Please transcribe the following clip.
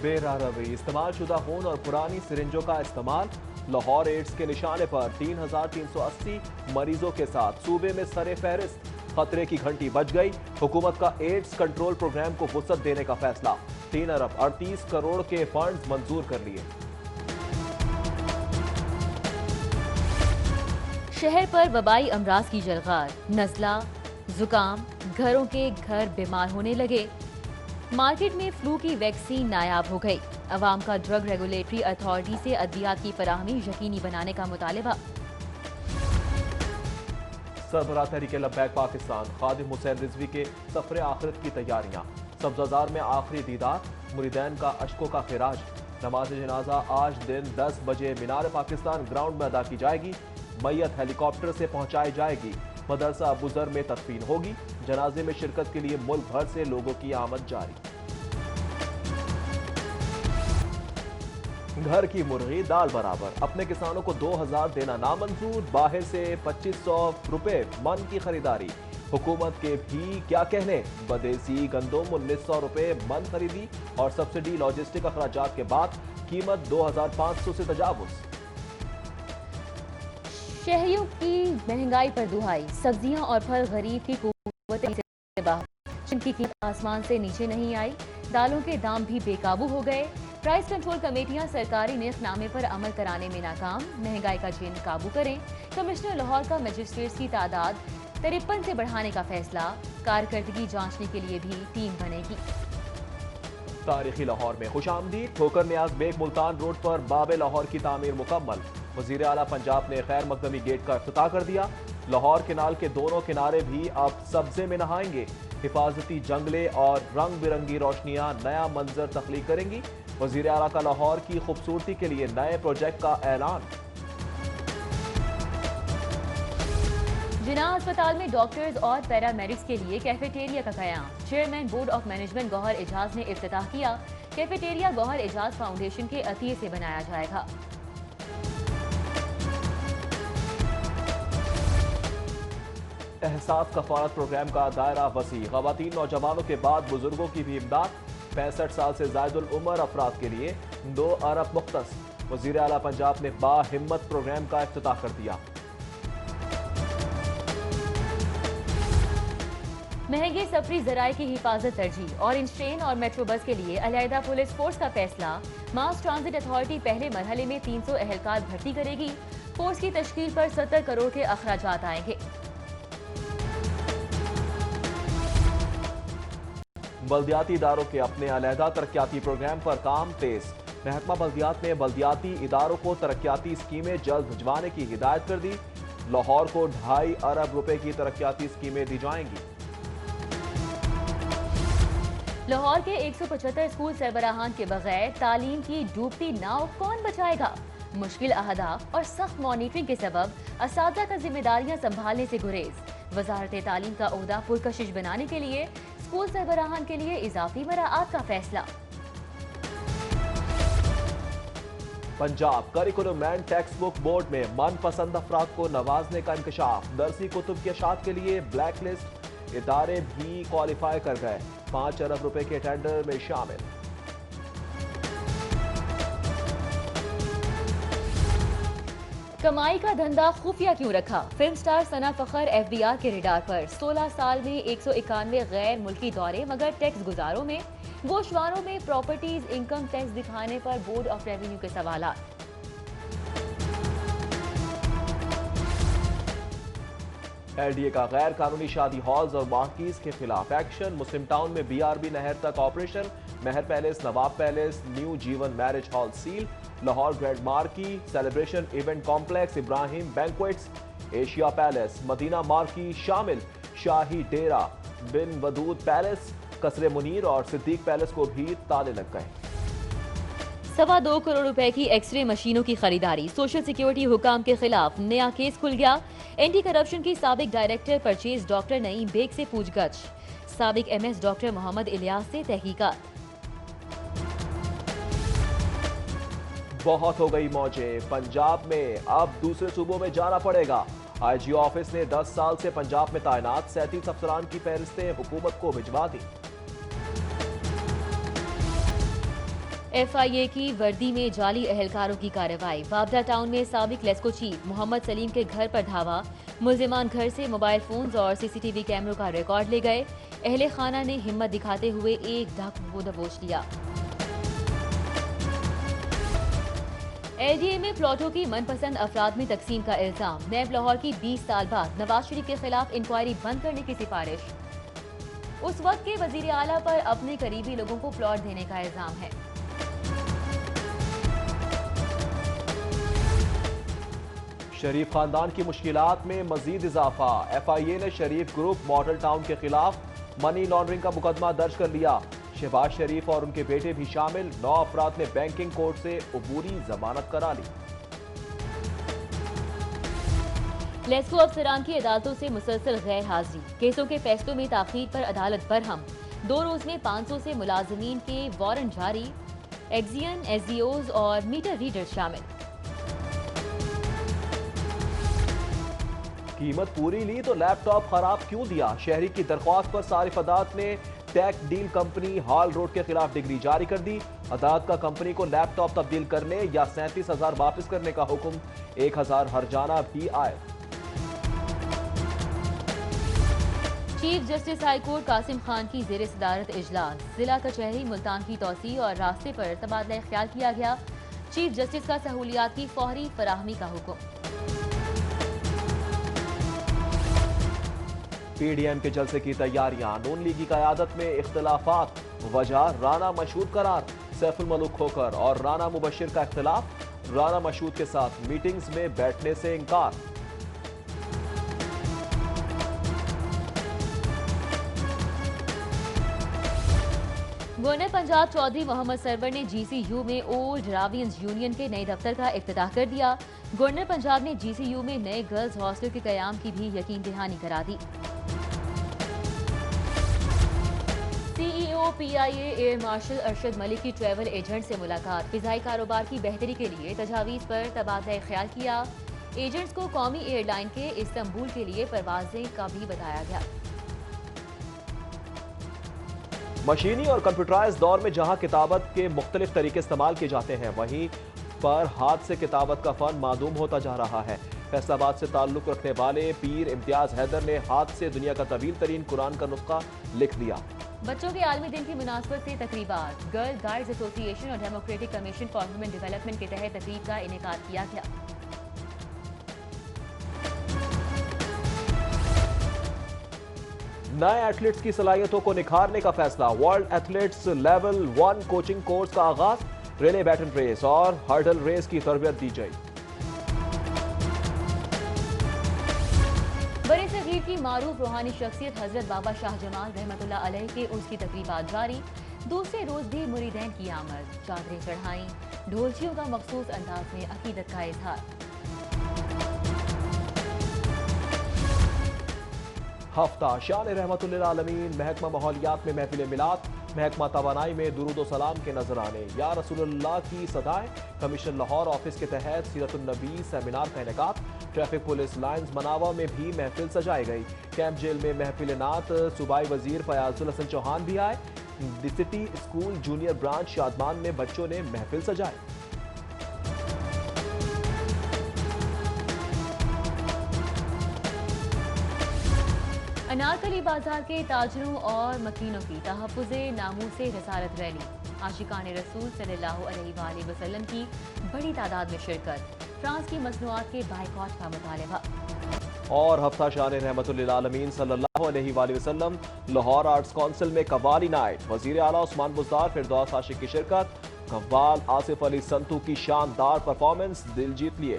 बेरारवी, इस्तेमाल शुदा खून और पुरानी सिरिंजों का इस्तेमाल। लाहौर एड्स के निशाने पर 3,380 मरीजों के साथ सूबे में सरे फहरिस्त। खतरे की घंटी बज गई। हुकूमत का एड्स कंट्रोल प्रोग्राम को वुसअत देने का फैसला। 3 अरब 38 करोड़ के फंड्स मंजूर कर लिए। शहर पर वबाई अमराज की जलगार, नज़ला, जुकाम, घरों के घर बीमार होने लगे। मार्केट में फ्लू की वैक्सीन नायाब हो गई। अवाम का ड्रग रेगुलेटरी अथॉरिटी से अद्वियात की फराहमी यकीनी बनाने का मुतालबा। सरबराह तहरीक लब्बैक पाकिस्तान खादिम हुसैन रिजवी के सफर आखिरत की तैयारियां। सब्जाजार में आखिरी दीदार, मुरीदैन का अश्कों का खिराज। नमाज जनाजा आज दिन 10 बजे मीनार पाकिस्तान ग्राउंड में अदा की जाएगी। मैयत हेलीकॉप्टर से पहुंचाई जाएगी। मदरसा अबूजर में तदफीन होगी। जनाजे में शिरकत के लिए मुल्क भर से लोगों की आमद जारी। घर की मुर्गी दाल बराबर, अपने किसानों को 2,000 देना नामंजूर। बाहर से 2500 रुपए मन की खरीदारी। हुकूमत के भी क्या कहने, बदेसी गंदम 1900 रुपए मन खरीदी और सब्सिडी लॉजिस्टिक अखराजात के बाद कीमत 2,500 से तजावुज। शहरियों की महंगाई पर दुहाई, सब्जियां और फल गरीब की कुव्वत से बाहर, जिनकी कीमत आसमान से नीचे नहीं आई। दालों के दाम भी बेकाबू हो गए। प्राइस कंट्रोल कमेटियां सरकारी निर्खनामे पर अमल कराने में नाकाम। महंगाई का जिन काबू करें। कमिश्नर लाहौर का मजिस्ट्रेट्स की तादाद 53 से बढ़ाने का फैसला। कारकर्दगी जांचने के लिए भी टीम बनेगी। तारीखी लाहौर में खुशामदीद। ठोकर नियाज बेग मुल्तान रोड पर बाब लाहौर की तामीर मुकम्मल। वजीर आला पंजाब ने खैर मकदमी गेट का इफ्तिताह कर दिया। लाहौर किनाल के दोनों किनारे भी अब सब्जे में नहाएंगे। हिफाजती जंगले और रंग बिरंगी रोशनियां नया मंजर तख्लीक करेंगी। वजीर आला का लाहौर की खूबसूरती के लिए नए प्रोजेक्ट का ऐलान। जिना अस्पताल में डॉक्टर्स और पैरामेडिक्स के लिए कैफेटेरिया का कयाम। Chairman board of management Gauhar Ejaz ने इफ्तिताह किया। कैफेटेरिया गौहर एजाज फाउंडेशन के अतिये से बनाया जाएगा। एहसास कफारत प्रोग्राम का दायरा वसी। खवातीन नौजवानों के बाद बुजुर्गों की भी इमदाद। 65 साल से जायदुल उम्र अफराद के लिए 2 अरब मुख्तस। वजीर आला पंजाब ने बाहिम्मत प्रोग्राम का इफ्तिताह कर दिया। महंगे सफरी जराये की हिफाजत तरजीह। ऑरेंज ट्रेन और मेट्रो बस के लिए अलहदा पुलिस फोर्स का फैसला। मास ट्रांजिट अथॉरिटी पहले मरहले में 300 एहलकार भर्ती करेगी। फोर्स की तश्कील पर 70 करोड़ के अखराजात आएंगे। बल्दियाती इदारों के अपने अलहदा तरक्याती प्रोग्राम पर काम तेज। महकमा बल्दियात ने बल्दियाती इदारों को तरक्याती स्कीमें जल्द भिजवाने की हिदायत कर दी। लाहौर को 2.5 अरब रुपए की तरक्याती स्कीमें दी जाएंगी। लाहौर के 175 स्कूल सरबराहान के बगैर तालीम की डूबती नाव कौन बचाएगा। मुश्किल अहदाफ और सख्त मॉनिटरिंग के सबब असातिज़ा का जिम्मेदारियां संभालने से गुरेज। वजारत तालीम का ओहदा पुरकशिश बनाने के लिए स्कूल सरबराहान के लिए इजाफी मराआत का फैसला। Punjab curriculum and text book board में मनपसंद अफराद को नवाजने का इंकशाफ। दरसी कुतुब की अशात के लिए ब्लैक लिस्ट। इदारे भी क्वालिफाई कर गए। 5 अरब रुपए के टेंडर में शामिल। कमाई का धंधा खुफिया क्यों रखा। फिल्म स्टार सना फखर FBI के रिडार पर। 16 साल में 191 गैर मुल्की दौरे, मगर टैक्स गुजारों में गोशवारों में प्रॉपर्टीज इनकम टैक्स दिखाने पर बोर्ड ऑफ रेवेन्यू के सवालात। LDA का गैर कानूनी शादी हॉल्स और मार्कीज के खिलाफ एक्शन। मुस्लिम टाउन में BRB नहर तक operation. Mehar palace, Nawab palace, new Jeevan marriage hall seal. Lahore grand marquee celebration event complex, Ibrahim banquets, Asia palace, Madina marquee शामिल। शाही डेरा, बिन वदूद पैलेस, कसरे मुनीर और सिद्दीक पैलेस को भी ताले लग गए। 2.25 करोड़ रुपए की एक्सरे मशीनों की खरीदारी। सोशल सिक्योरिटी हुकाम के खिलाफ नया केस खुल गया। एंटी करप्शन की साबिक director purchase doctor Naeem Baig से पूछगछ। साबिक MS डॉक्टर मोहम्मद इलियास से तहकीकात। बहुत हो गई मौजें। पंजाब में अब दूसरे सूबों में जाना पड़ेगा। IG ऑफिस ने 10 साल से पंजाब में तैनात 37 अफसरान की फहरिस्तें हुकूमत को भिजवा दी। FIA کی وردی میں جعلی اہلکاروں کی کارروائی، بابڈا ٹاؤن میں سابق لیسکو چیف محمد سلیم کے گھر پر دھاوا، ملزمان گھر سے موبائل فونز اور CCTV کیمروں کا ریکارڈ لے گئے، اہل خانہ نے ہمت دکھاتے ہوئے ایک ڈاکو کو دبوچ لیا۔ LDA میں پلاٹوں کی من پسند افراد میں تقسیم کا الزام، نیب لاہور کی 20 سال بعد نواز شریف کے خلاف انکوائری بند کرنے کی سفارش۔ اس وقت کے وزیر اعلیٰ پر اپنے قریبی لوگوں کو پلاٹ دینے کا الزام ہے۔ شریف خاندان کی مشکلات میں مزید اضافہ، FIA نے شریف گروپ ماڈل ٹاؤن کے خلاف منی لانڈرنگ کا مقدمہ درج کر لیا۔ شہباز شریف اور ان کے بیٹے بھی شامل، 9 افراد نے بینکنگ کورٹ سے عبوری ضمانت کرا لی۔ لیسکو افسران کی عدالتوں سے مسلسل غیر حاضری، کیسوں کے فیصلوں میں تاخیر پر عدالت برہم، 2 روز میں 500 سے ملازمین کے وارنٹ جاری، ایگزین، SDOs اور میٹر ریڈرز شامل۔ قیمت پوری لی تو لیپ ٹاپ خراب کیوں دیا؟ شہری کی درخواست پر صارفدات نے ٹیک ڈیل کمپنی ہال روڈ کے خلاف ڈگری جاری کر دی۔ عدالت کا کمپنی کو لیپ ٹاپ تبدیل کرنے یا 37,000 واپس کرنے کا حکم، 1,000 ہرجانہ بھی آئے۔ Chief justice high court Qasim Khan کی زیر صدارت اجلاس، ضلع کچہری ملتان کی توسیع اور راستے پر تبادلہ خیال کیا گیا، چیف جسٹس کا سہولیات کی فوری فراہمی کا حکم۔ PDM کے جلسے کی تیاریاں، نون لیگی قیادت میں اختلافات، وجہ رانا مشہود قرار، سیف الملوک کھوکھر اور رانا مبشر کا اختلاف، رانا مشہود کے ساتھ میٹنگز میں بیٹھنے سے انکار۔ گورنر پنجاب چودھری محمد سرور نے GCU میں اولڈ راوینز یونین کے نئے دفتر کا افتتاح کر دیا۔ گورنر پنجاب نے GCU میں نئے گرلز ہاسٹل کے قیام کی بھی یقین دہانی کرا دی۔ CEO PIA air marshal Arshad Malik کی ٹریول ایجنٹ سے ملاقات، فضائی کاروبار کی بہتری کے لیے تجاویز پر تبادلہ خیال کیا، ایجنٹس کو قومی ایئر لائن کے استنبول کے لیے پروازیں کا بھی بتایا گیا۔ مشینی اور کمپیوٹرائز دور میں جہاں کتابت کے مختلف طریقے استعمال کیے جاتے ہیں، وہیں پر ہاتھ سے کتابت کا فن معدوم ہوتا جا رہا ہے۔ فیصل آباد سے تعلق رکھنے والے پیر امتیاز حیدر نے ہاتھ سے دنیا کا طویل ترین قرآن کا نسخہ لکھ دیا۔ بچوں کے عالمی دن کی مناسبت سے تقریبات، گرل گائیڈز ایسوسی ایشن اور democratic commission for women development کے تحت تقریب کا انعقاد کیا گیا۔ نئے ایتھلیٹس کی صلاحیتوں کو نکھارنے کا فیصلہ، world athletes level 1 coaching course کا آغاز، ریلے بیٹن ریس اور ہرڈل ریس کی تربیت دی جائے۔ برے صغیر کی معروف روحانی شخصیت حضرت بابا شاہ جمال رحمۃ اللہ علیہ کے عرس کی تقریبات جاری، دوسرے روز بھی مریدین کی آمد، چادریں چڑھائیں، ڈھولچیوں کا مخصوص انداز میں عقیدت کا اظہار۔ ہفتہ شان رحمت للعالمین، محکمہ ماحولیات میں محفل میلاد، محکمہ توانائی میں درود و سلام کے نذرانے، یا رسول اللہ کی صدائیں، کمیشن لاہور آفس کے تحت سیرت النبی سیمینار کا انعقاد، ٹریفک پولیس لائنز مناوا میں بھی محفل سجائی گئی، کیمپ جیل میں محفل نعت، صوبائی وزیر فیاض الحسن چوہان بھی آئے، the city school junior branch Shadman میں بچوں نے محفل سجائے۔ انارکلی بازار کے تاجروں اور مکینوں کی تحفظ ناموس رسالت ریلی، عاشقان رسول صلی اللہ علیہ وآلہ وسلم کی بڑی تعداد میں شرکت، فرانس کی مصنوعات کے بائیکاٹ کا مطالبہ۔ اور ہفتہ شان رحمت للعالمین صلی اللہ علیہ وآلہ وسلم لاہور آرٹس کونسل میں قوالی نائٹ، وزیر اعلیٰ عثمان بزدار، فردوس عاشق کی شرکت، قوال آصف علی سنتو کی شاندار پرفارمنس، دل جیت لیے۔